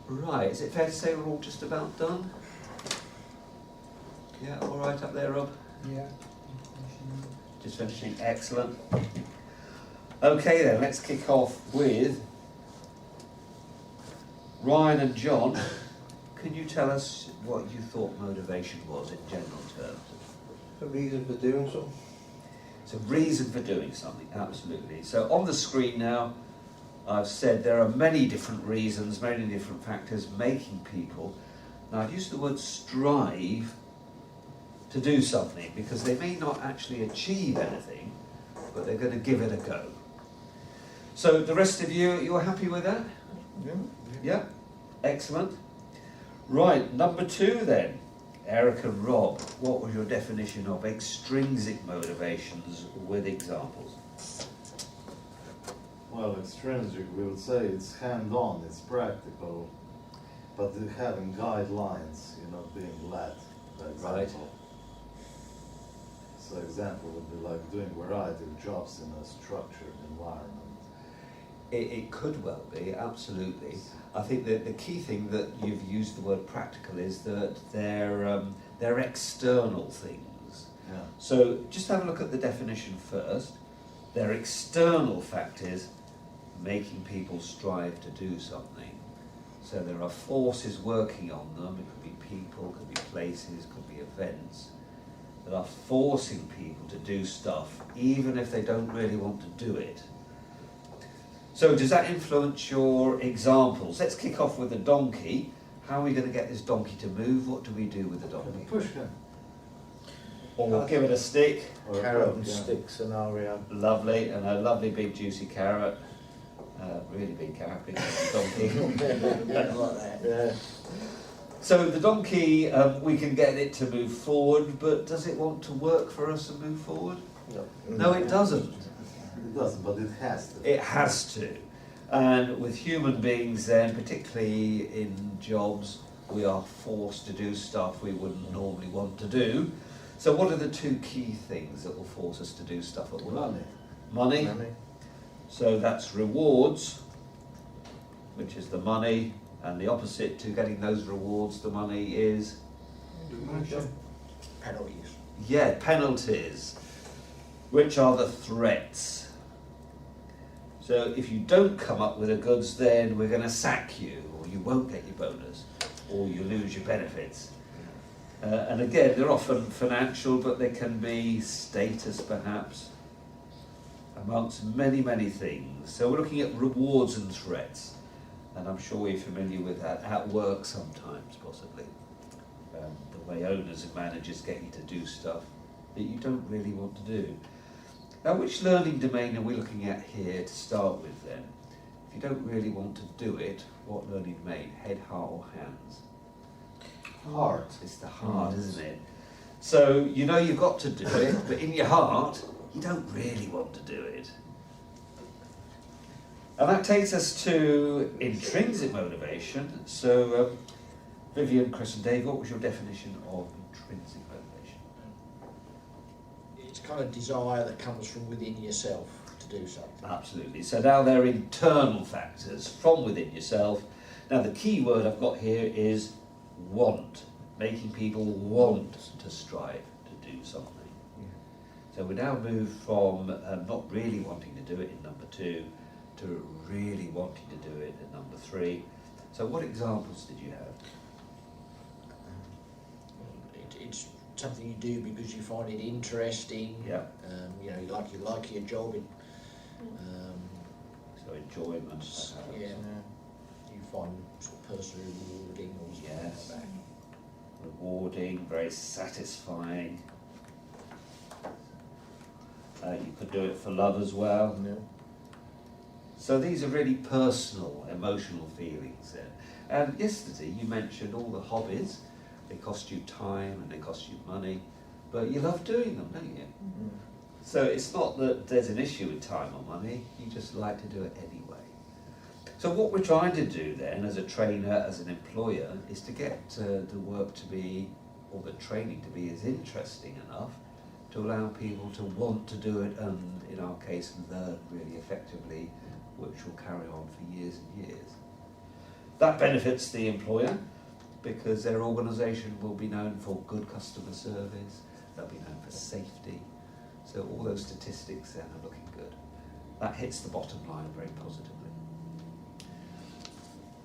Right, is it fair to say we're all just about done? Yeah, all right up there, Rob? Yeah. Just finishing, excellent. Okay then, let's kick off with Ryan and John. Can you tell us what you thought motivation was in general terms? A reason for doing something. It's a reason for doing something, absolutely. So on the screen now, I've said there are many different reasons, many different factors making people. Now I've used the word strive to do something because they may not actually achieve anything, but they're going to give it a go. So the rest of you, you're happy with that? Yeah. Yeah? Excellent. Right, number 2 then. Eric and Rob, what was your definition of extrinsic motivations with examples? Well, extrinsic, we would say it's hand-on, it's practical, but having guidelines, you're not being led, for example. Right. So example would be like doing a variety of jobs in a structured environment. It could well be, absolutely. I think that the key thing that you've used the word practical is that they're external things. Yeah. So just have a look at the definition first. They're external factors making people strive to do something. So there are forces working on them. It could be people, could be places, could be events that are forcing people to do stuff even if they don't really want to do it. So does that influence your examples? Let's kick off with the donkey. How are we going to get this donkey to move? What do we do with the donkey? Push him. Or give it a stick. Or a Carrot poke, and yeah. stick scenario. Lovely, and a lovely big juicy carrot. Really big carrot, big donkey. Like that. Yeah. So the donkey, we can get it to move forward, but does it want to work for us and move forward? No, it doesn't. It doesn't, but it has to. It has to. And with human beings then, particularly in jobs, we are forced to do stuff we wouldn't normally want to do. So what are the 2 key things that will force us to do stuff at work? Money. So that's rewards, which is the money, and the opposite to getting those rewards, the money is? Penalties. Yeah, penalties, which are the threats. So if you don't come up with the goods, then we're going to sack you, or you won't get your bonus, or you lose your benefits. And again, they're often financial, but they can be status perhaps, amongst many, many things. So we're looking at rewards and threats, and I'm sure you're familiar with that at work sometimes, possibly. The way owners and managers get you to do stuff that you don't really want to do. Now, which learning domain are we looking at here to start with then? If you don't really want to do it, what learning domain? Head, heart or hands? Heart. It's the heart, isn't it? So, you know you've got to do it, but in your heart, you don't really want to do it. And that takes us to intrinsic motivation. So, Vivian, Chris and Dave, what was your definition of intrinsic motivation? It's kind of desire that comes from within yourself to do something. Absolutely. So now they're internal factors from within yourself. Now the key word I've got here is want, making people want to strive to do something. So we now move from not really wanting to do it in number 2 to really wanting to do it in number 3. So what examples did you have? It's something you do because you find it interesting. Yeah. You know, you like your job. So enjoyment. Perhaps. Yeah. You find sort of personally rewarding or something Yes. like that. Rewarding, very satisfying. You could do it for love as well. Yeah. So these are really personal, emotional feelings then. And yesterday you mentioned all the hobbies. They cost you time and they cost you money, but you love doing them, don't you? Mm. So it's not that there's an issue with time or money, you just like to do it anyway. So what we're trying to do then as a trainer, as an employer, is to get the work to be, or the training to be as interesting enough to allow people to want to do it and, in our case, learn really effectively, which will carry on for years and years. That benefits the employer because their organisation will be known for good customer service, they'll be known for safety, so all those statistics then are looking good. That hits the bottom line very positively.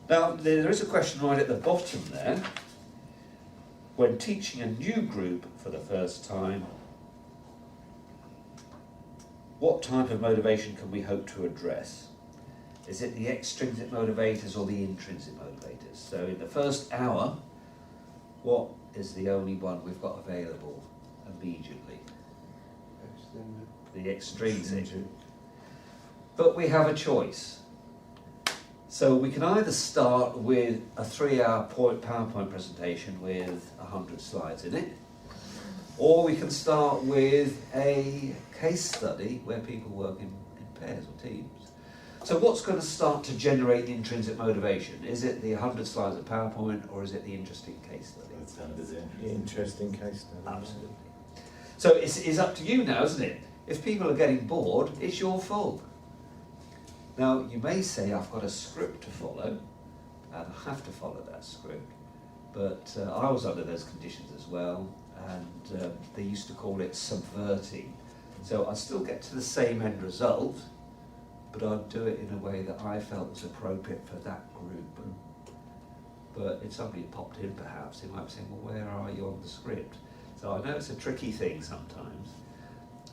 Now, there is a question right at the bottom there. When teaching a new group for the first time, what type of motivation can we hope to address? Is it the extrinsic motivators or the intrinsic motivators? So in the first hour, what is the only one we've got available immediately? The extrinsic. But we have a choice. So we can either start with a 3-hour PowerPoint presentation with 100 slides in it, or we can start with a case study where people work in pairs or teams. So what's going to start to generate the intrinsic motivation? Is it the 100 slides of PowerPoint, or is it the interesting case study? It's going to be The interesting case study. Absolutely. So it's up to you now, isn't it? If people are getting bored, it's your fault. Now, you may say, I've got a script to follow, and I have to follow that script, but I was under those conditions as well, and they used to call it subverting. So I'd still get to the same end result, but I'd do it in a way that I felt was appropriate for that group. But if somebody popped in perhaps, they might be saying, well, where are you on the script? So I know it's a tricky thing sometimes,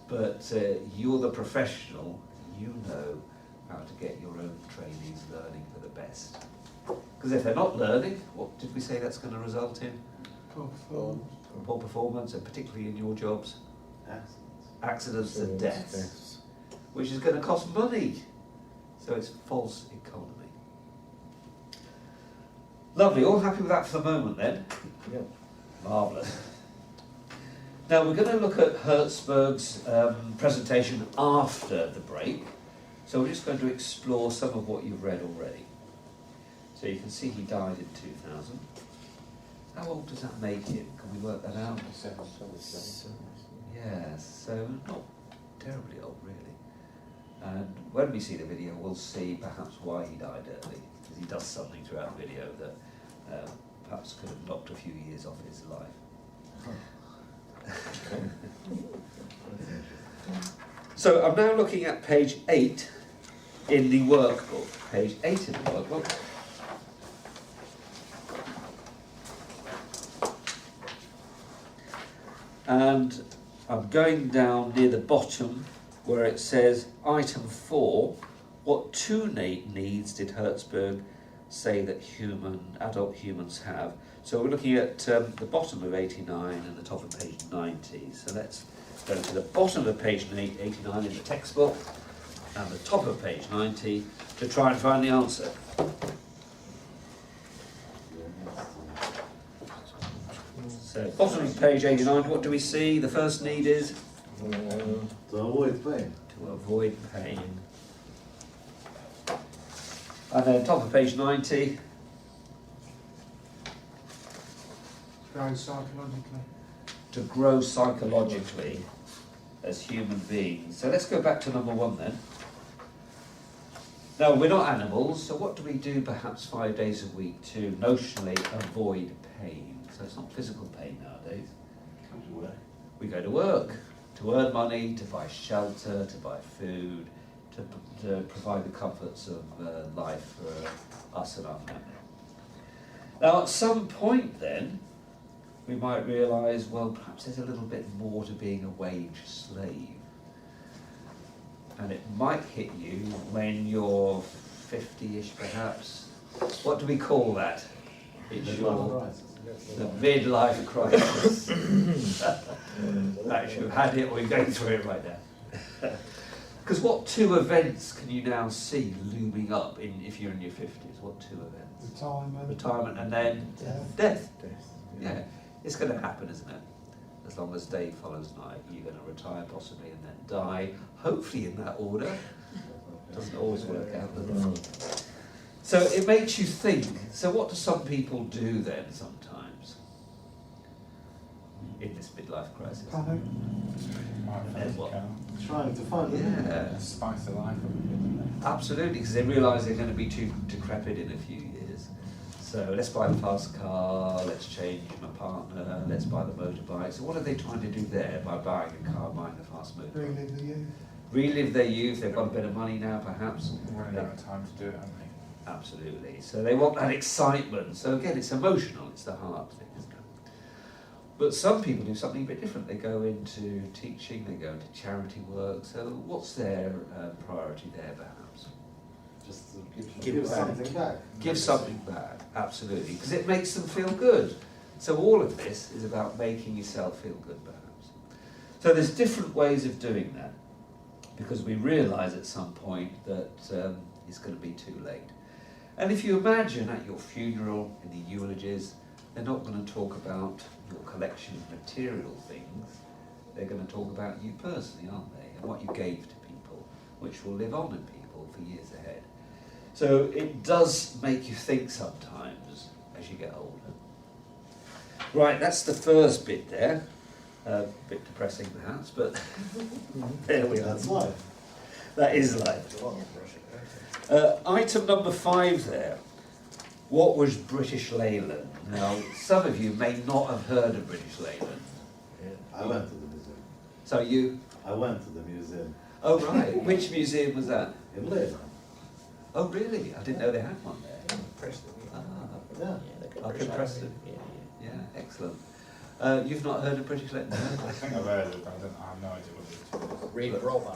but you're the professional, you know how to get your own trainees learning for the best. Because if they're not learning, what did we say that's going to result in? Poor performance, and particularly in your jobs, accidents and deaths, which is going to cost money. So it's false economy. Lovely, all happy with that for the moment then? Yep. Marvellous. Now we're going to look at Herzberg's presentation after the break. So we're just going to explore some of what you've read already. So you can see he died in 2000. How old does that make him? Can we work that out? Yes, so not terribly old really. And when we see the video, we'll see perhaps why he died early, because he does something throughout the video that perhaps could have knocked a few years off his life. So I'm now looking at page 8 in the workbook. Page 8 in the workbook. And I'm going down near the bottom where it says item 4, what two needs did Herzberg say that adult humans have? So we're looking at the bottom of 89 and the top of page 90. So let's go to the bottom of page 89 in the textbook and the top of page 90 to try and find the answer. So bottom of page 89, what do we see? The first need is? To avoid pain. To avoid pain. And then top of page 90. Grow psychologically. To grow psychologically as human beings. So let's go back to number 1 then. Now, we're not animals, so what do we do perhaps 5 days a week to notionally avoid pain? So it's not physical pain nowadays. We go to work to earn money, to buy shelter, to buy food, to provide the comforts of life for us and our family. Now, at some point then, we might realise, well, perhaps there's a little bit more to being a wage slave. And it might hit you when you're 50-ish perhaps. What do we call that? It's your the midlife crisis. Actually, you've had it or you're going through it right now. Because what 2 events can you now see looming up if you're in your 50s? What 2 events? Retirement and then death. Yeah, it's going to happen, isn't it? As long as day follows night, you're going to retire possibly and then die, hopefully in that order. Doesn't always work out, does it? So it makes you think, so what do some people do then sometimes in this midlife crisis? And then what? Trying to find it. Yeah, Spice of life a bit, isn't absolutely, because they realise they're going to be too decrepit in a few years. So let's buy the fast car, let's change my partner, let's buy the motorbike. So what are they trying to do there by buying a car, buying a fast motorbike? Relive the youth. Relive their youth, they've got a bit of money now perhaps. Running out of time to do it, haven't they? Absolutely. So they want that excitement. So again, it's emotional, it's the heart thing, isn't it? But some people do something a bit different. They go into teaching, they go into charity work. So what's their priority there perhaps? Just to Give give back. something back. Give something back, absolutely, because it makes them feel good. So all of this is about making yourself feel good perhaps. So there's different ways of doing that, because we realise at some point that it's going to be too late. And if you imagine at your funeral, in the eulogies, they're not going to talk about your collection of material things, they're going to talk about you personally, aren't they? And what you gave to people, which will live on in people for years ahead. So it does make you think sometimes as you get older. Right, that's the first bit there. A bit depressing perhaps, but there we are. That's life. That is life. Item number 5 there. What was British Leyland? Now, some of you may not have heard of British Leyland. I went to the museum. So you, I went to the museum oh right, which museum was that? in Leyland. Oh really? I didn't know they had one there. Preston, Ah, Yeah. Up in Preston. Yeah, excellent. You've not heard of British Leyland? I think I've heard of it, but I have no idea what it is. Read Bravo.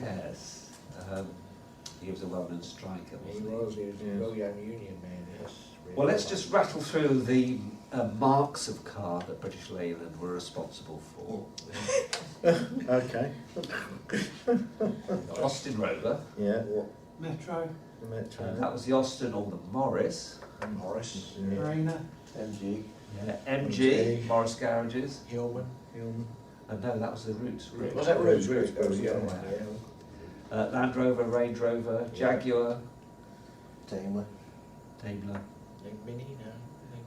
Yes. He was a well-known striker, He wasn't he? was a real young Union man, yes. Read Well, let's Bravo. just rattle through the marks of car that British Leyland were responsible for. Okay. Austin Rover, Yeah. Metro, The Metro. that was the Austin or the Morris. Morris, Yeah. Rainer, MG. Yeah, MG, MG. Morris Garages. Hillman. No, that was the Roots group. Was that Rhodes? Rhodes, Yeah. yeah. Land Rover, Range Rover, Jaguar, Daimler. Daimler. Mini, no.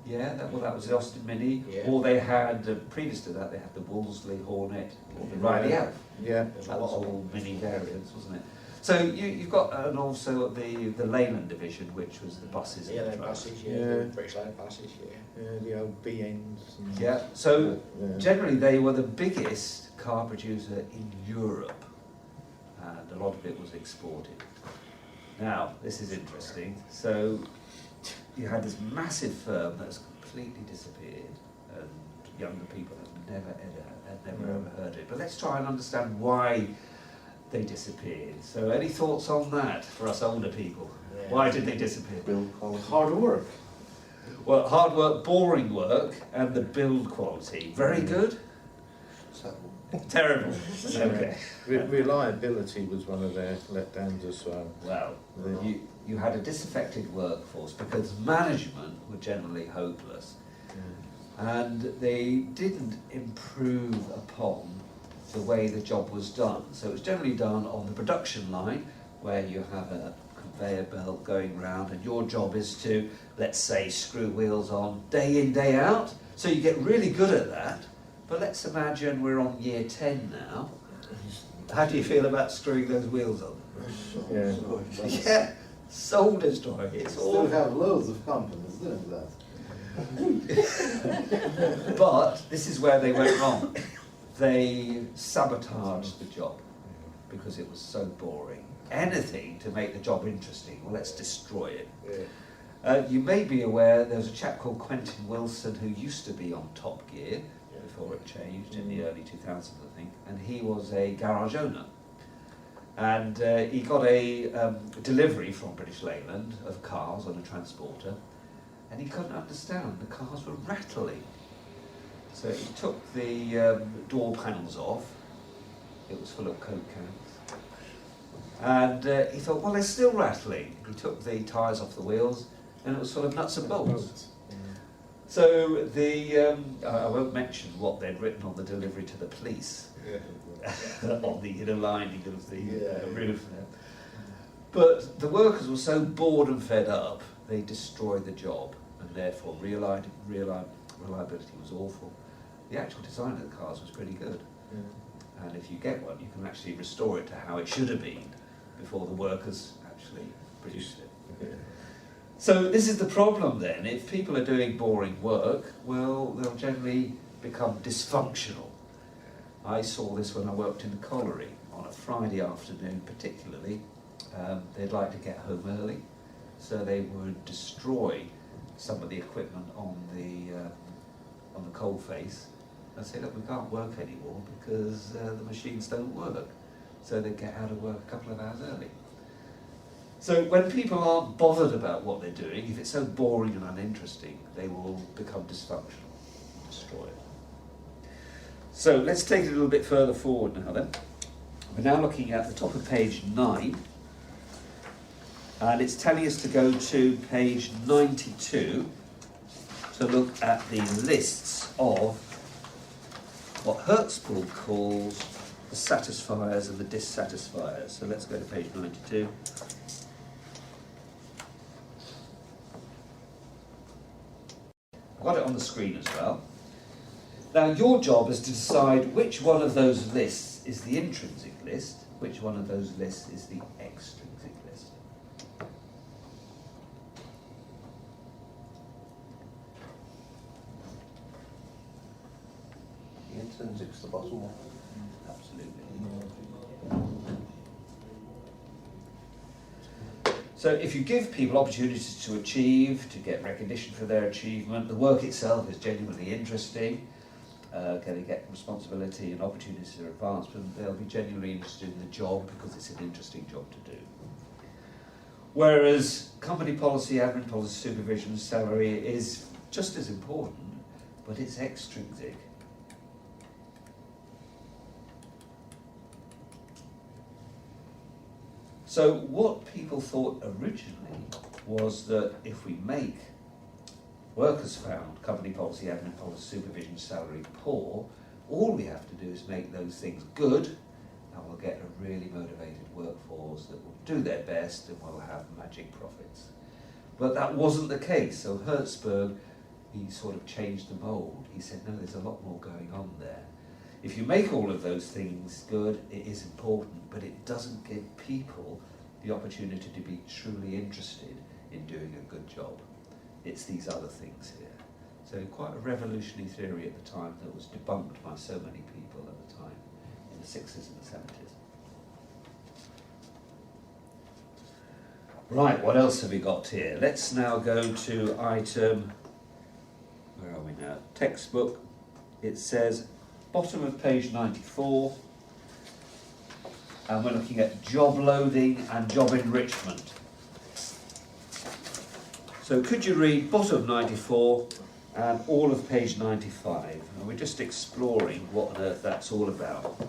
Yeah, that was the Austin Mini. Yeah. Or they had, previous to that, they had the Wolseley Hornet or the Riley Elf. Yeah. There's a That was lot of all mini variants, wasn't it? So you've got, and also the Leyland division, which was the buses Yeah, and the the trucks. buses, Yeah. yeah, the British Land buses, yeah. Yeah, the old BNs. And Yeah, so yeah. generally they were the biggest car producer in Europe, and a lot of it was exported. Now, this is interesting. So you had this massive firm that's completely disappeared, and younger people have never ever heard of it. But let's try and understand why they disappeared. So any thoughts on that for us older people? Yeah. Why did they disappear? Build quality. Hard work. Well, hard work, boring work, and the build quality. Very good? Terrible. Okay. Reliability was one of their letdowns as well. Well, The- you had a disaffected workforce because management were generally hopeless, and they didn't improve upon the way the job was done. So it was generally done on the production line, where you have a conveyor belt going round, and your job is to, let's say, screw wheels on day in, day out. So you get really good at that. But let's imagine we're on year 10 now. How do you feel about screwing those wheels on? Yeah. Yeah, soul destroying. It's Still all. have loads of companies doing that. But this is where they went wrong. They sabotaged the job because it was so boring. Anything to make the job interesting. Well, let's destroy it. Yeah. You may be aware there was a chap called Quentin Wilson who used to be on Top Gear before it changed in the early 2000s, I think, and he was a garage owner. And he got a delivery from British Leyland of cars on a transporter, and he couldn't understand. The cars were rattling. So he took the door panels off. It was full of Coke cans. And he thought, well, they're still rattling. He took the tyres off the wheels, and it was full of nuts and bolts. So I won't mention what they'd written on the delivery to the police on the lining of the roof there. But the workers were so bored and fed up, they destroyed the job, and therefore reliability was awful. The actual design of the cars was pretty good. And if you get one, you can actually restore it to how it should have been before the workers actually produced it. So this is the problem then. If people are doing boring work, well, they'll generally become dysfunctional. I saw this when I worked in the colliery on a Friday afternoon particularly. They'd like to get home early, so they would destroy some of the equipment on the coal face and say, look, we can't work anymore because the machines don't work. So they get out of work a couple of hours early. So when people aren't bothered about what they're doing, if it's so boring and uninteresting, they will become dysfunctional and destroy it. So let's take it a little bit further forward now then. We're now looking at the top of page 9, and it's telling us to go to page 92 to look at the lists of what Herzberg calls the satisfiers and the dissatisfiers. So let's go to page 92. I've got it on the screen as well. Now your job is to decide which one of those lists is the intrinsic list, which one of those lists is the extrinsic list. The intrinsic's the bottom one. Absolutely. So if you give people opportunities to achieve, to get recognition for their achievement, the work itself is genuinely interesting, they get responsibility and opportunities for advancement, they'll be genuinely interested in the job because it's an interesting job to do. Whereas company policy, admin policy, supervision, salary is just as important, but it's extrinsic. So what people thought originally was that if we make workers found, company policy, admin policy, supervision, salary poor, all we have to do is make those things good, and we'll get a really motivated workforce that will do their best and will have magic profits. But that wasn't the case. So Herzberg, he sort of changed the mould. He said, no, there's a lot more going on there. If you make all of those things good, it is important, but it doesn't give people the opportunity to be truly interested in doing a good job. It's these other things here. So quite a revolutionary theory at the time that was debunked by so many people at the time, in the 60s and the 70s. Right, what else have we got here? Let's now go to item, where are we now? Textbook. It says, bottom of page 94, and we're looking at job loading and job enrichment. So could you read bottom of 94 and all of page 95? And we're just exploring what on earth that's all about.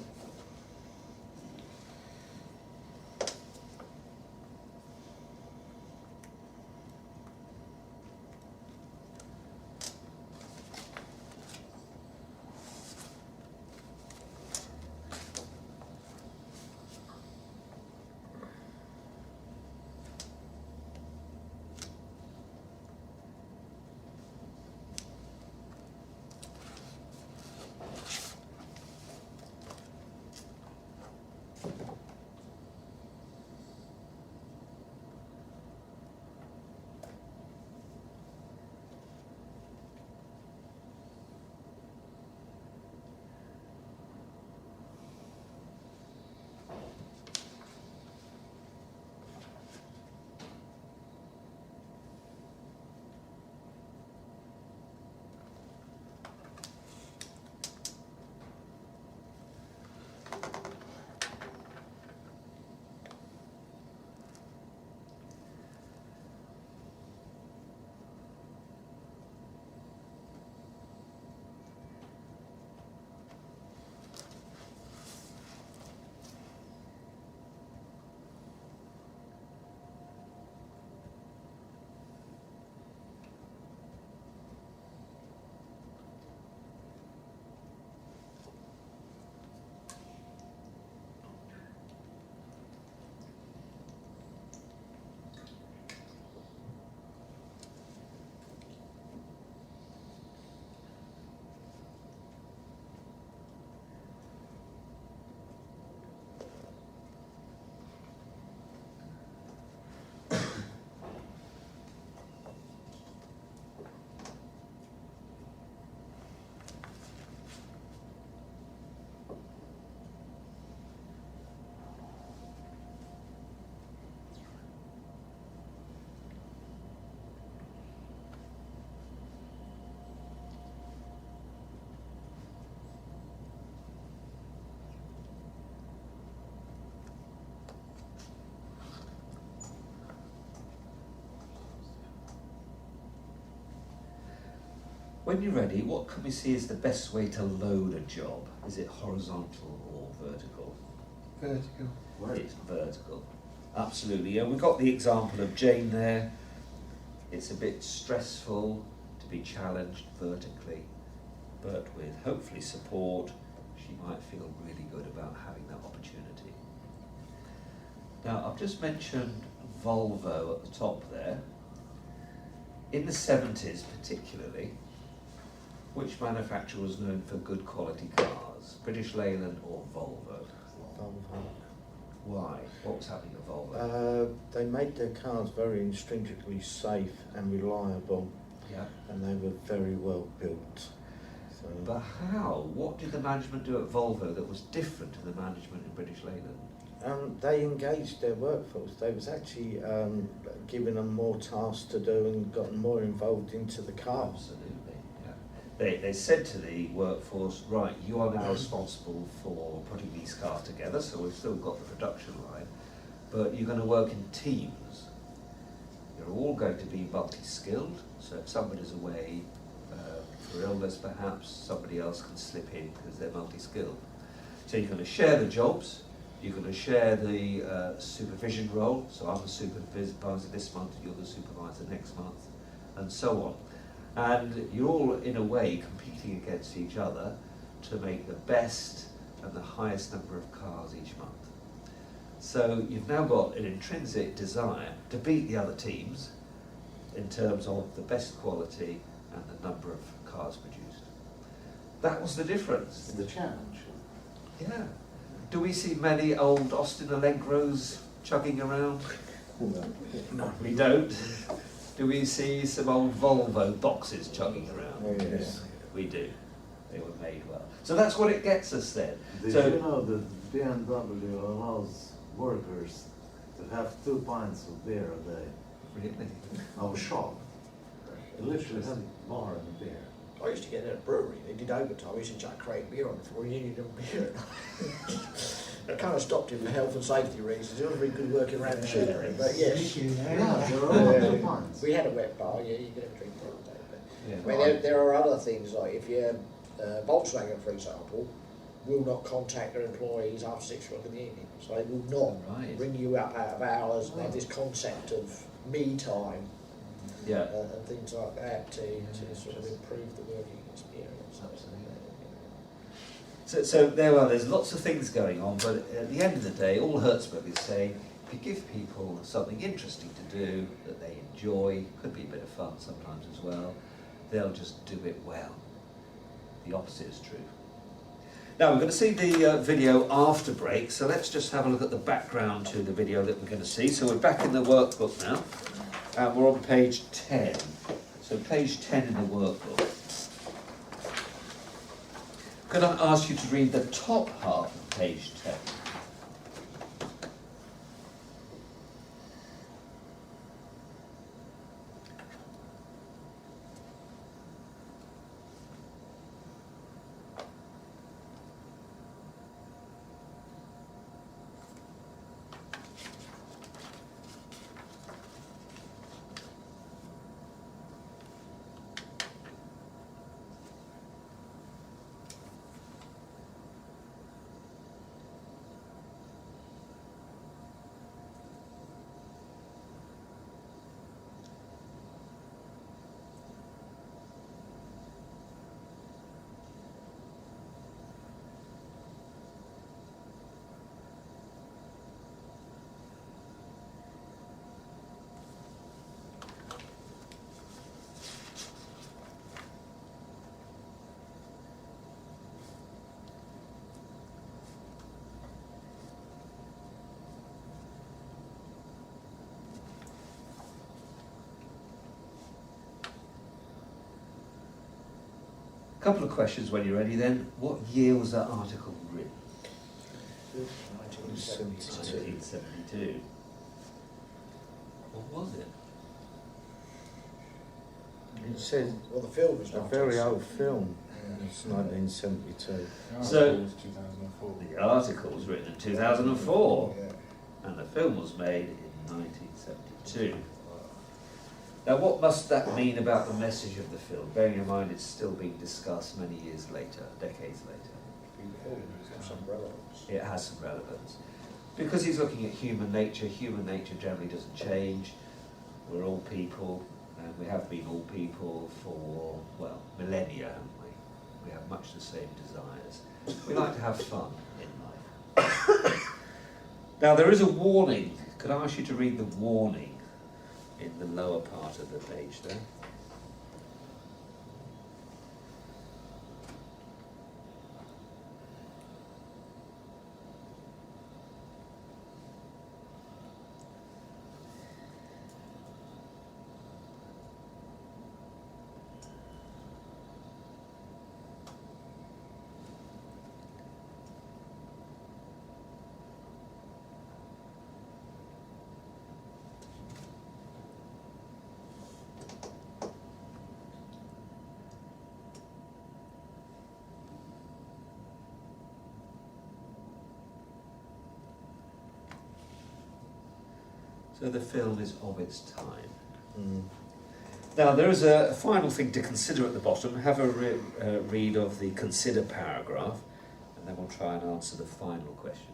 When you're ready, what can we see is the best way to load a job? Is it horizontal or vertical? Vertical. It's vertical. Absolutely. And we've got the example of Jane there. It's a bit stressful to be challenged vertically, but with hopefully support, she might feel really good about having that opportunity. Now, I've just mentioned Volvo at the top there. In the 70s particularly, which manufacturer was known for good quality cars? British Leyland or Volvo? Volvo. Why? What was happening at Volvo? They made their cars very intrinsically safe and reliable, Yeah. and they were very well built. So, But how? What did the management do at Volvo that was different to the management in British Leyland? they engaged their workforce. They was actually giving them more tasks to do and gotten more involved into the cars. Absolutely, yeah. They said to the workforce, right, you are now responsible for putting these cars together, so we've still got the production line, but you're going to work in teams. You're all going to be multi-skilled, so if somebody's away for illness perhaps, somebody else can slip in because they're multi-skilled. So you're going to share the jobs, you're going to share the supervision role, so I'm the supervisor this month, you're the supervisor next month, and so on. And you're all, in a way, competing against each other to make the best and the highest number of cars each month. So you've now got an intrinsic desire to beat the other teams in terms of the best quality and the number of cars produced. That was the difference. The challenge. Yeah. Do we see many old Austin Allegros chugging around? No. We don't. Do we see some old Volvo boxes chugging around? Oh, yes. We do. They were made well. So that's what it gets us then. Did So- you know that BMW allows workers to have 2 pints of beer a day? Really? I was shocked. They literally had a bar and beer. I used to get in a brewery, they did overtime, I used to chuck crate beer on the floor, you needed a beer. It kind of stopped him for health and safety reasons, it wasn't very good working around machinery, but yes. Yeah, there are 2 pints. We had a wet bar, yeah, you could have a drink there all day. But, Yeah. I mean, there are other things, like if you're Volkswagen, for example, will not contact their employees after 6 o'clock in the evening. So they will not Right. ring you up out of hours and have this concept of me time Yeah. and things like that to sort of improve the working experience. So there are, there's lots of things going on, but at the end of the day, all Herzberg is saying, if you give people something interesting to do that they enjoy, could be a bit of fun sometimes as well, they'll just do it well. The opposite is true. Now we're going to see the video after break, so let's just have a look at the background to the video that we're going to see. So we're back in the workbook now, and we're on page 10. So page 10 in the workbook. Could I ask you to read the top half of page 10? Couple of questions when you're ready then. What year was that article written? 1972. 1972. What was it? It says Well, the film was a not. very old film. It's 1972. So- It was 2004. The article was written in 2004, Yeah. and the film was made in 1972. Now, what must that mean about the message of the film? Bearing in mind it's still being discussed many years later, decades later. Some relevance. It has some relevance. Because he's looking at human nature generally doesn't change. We're all people, and we have been all people for, well, millennia, haven't we? We have much the same desires. We like to have fun in life. Now, there is a warning. Could I ask you to read the warning in the lower part of the page there? So the film is of its time. Now there is a final thing to consider at the bottom. Have a read of the consider paragraph, and then we'll try and answer the final question.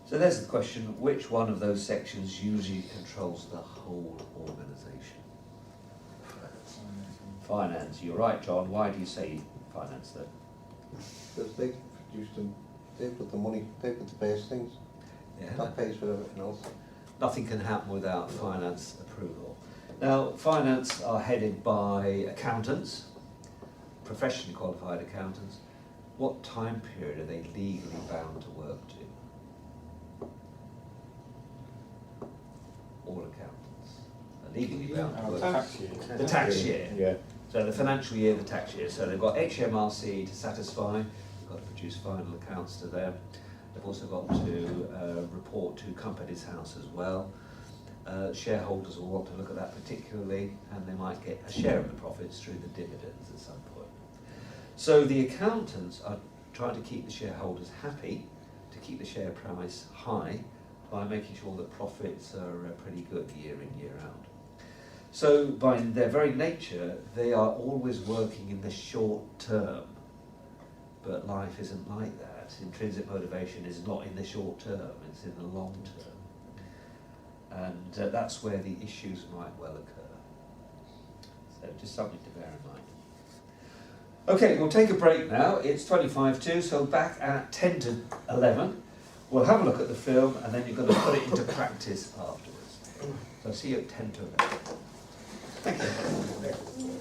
So there's the question, which one of those sections usually controls the whole organisation? Finance. You're right, John. Why do you say finance then? Because they produce them, they put the money, they put the base things, that pays for everything else. Nothing can happen without finance approval. Now, finance are headed by accountants, professionally qualified accountants. What time period are they legally bound to work to? All accountants are legally bound to work. Tax year. The tax year. Yeah. So the financial year, the tax year. So they've got HMRC to satisfy, they've got to produce final accounts to them. They've also got to report to Companies House as well. Shareholders will want to look at that particularly, and they might get a share of the profits through the dividends at some point. So the accountants are trying to keep the shareholders happy, to keep the share price high, by making sure that profits are pretty good year in, year out. So by their very nature, they are always working in the short term, but life isn't like that. Intrinsic motivation is not in the short term, it's in the long term. And that's where the issues might well occur. So just something to bear in mind. Okay, we'll take a break now. It's 25 to, so back at 10 to 11. We'll have a look at the film, and then you're going to put it into practice afterwards. So I'll see you at 10 to 11. Thank you.